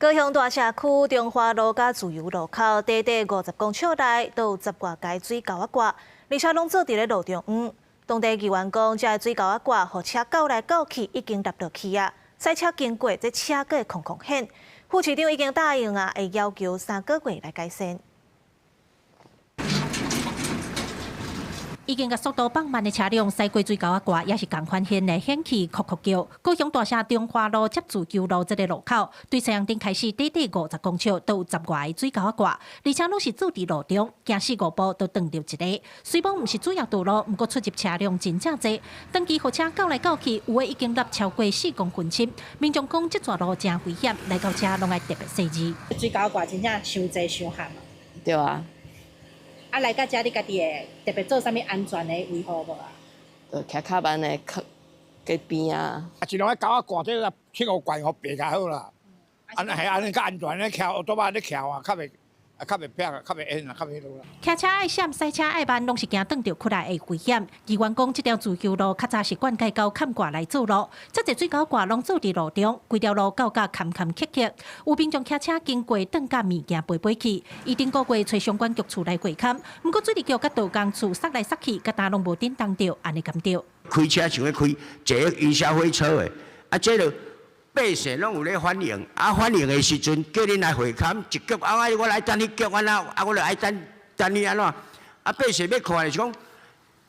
高雄大社区中华路甲自由路口短短50公尺内，都有10外间水沟仔挂，而且拢做伫咧路中央。当地议员讲，这水沟仔挂，互车搞来搞去，已经立落去啊。赛车经过，这车个空空险。副市长已经答应啊，会要求3个月来改善。 已经甲速度放慢的车辆驶过水沟仔挂，也是共款现的险气哭哭叫。高雄大社中华路接自由路这个路口，对西洋顶开始短短50公尺，都有10外个水沟仔挂，而且拢是走伫路中，行4、5步都撞到一个。虽然毋是主要道路，毋过出入车辆真正多，当机货车搞来搞去，有的已经立超过4公分深。民众讲这段路真危险，来到车拢爱特别细致。水沟挂真正伤济伤悍嘛。对啊。 啊，来到遮你家己会特别做啥物安全的维护无啊？就骑较慢的隔边啊。啊，尽量喺狗仔挂这个7、5拐互白较好啦。安系安尼较安全咧，骑奥多巴咧骑啊，较袂偏啊，较袂冤啊，较袂路啦。骑车爱闪，赛车爱慢，拢是惊撞到窟内的危险。议员讲，这条自由路较早是灌溉到坎挂来做路，这个水沟挂拢做伫路中，规条路搞甲坎坎坷坷。有民众骑车经过，挡甲物件飞飞去。伊顶个月找相关局处来过勘，不过水利局甲道工处塞来塞去，甲单拢无叮当着，安尼咁着。开车想要开坐云霄飞车的，啊，这个。 百姓拢有咧反映，反映的时阵叫恁来会勘，一局我来等你局安怎，我就爱等你安怎，百姓要看的是讲，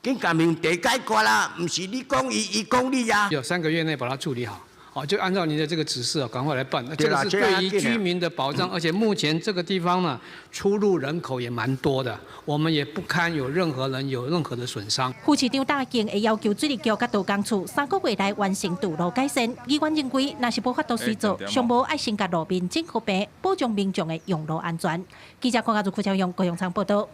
紧甲问题解决啦，唔是你讲伊讲你呀。有3个月内把它处理好，好就按照您的这个指示赶快来办。这个是对于居民的保障，而且目前这个地方呢，出入人口也蛮多的，我们也不堪有任何人有任何的损伤。副市长答应会要求水利局甲道工处3个月内完成道路改善。议员认为，若是无法度随做，上无爱先甲路面整好平，保障民众的用路安全。记者邝家族副朝阳高雄场报道。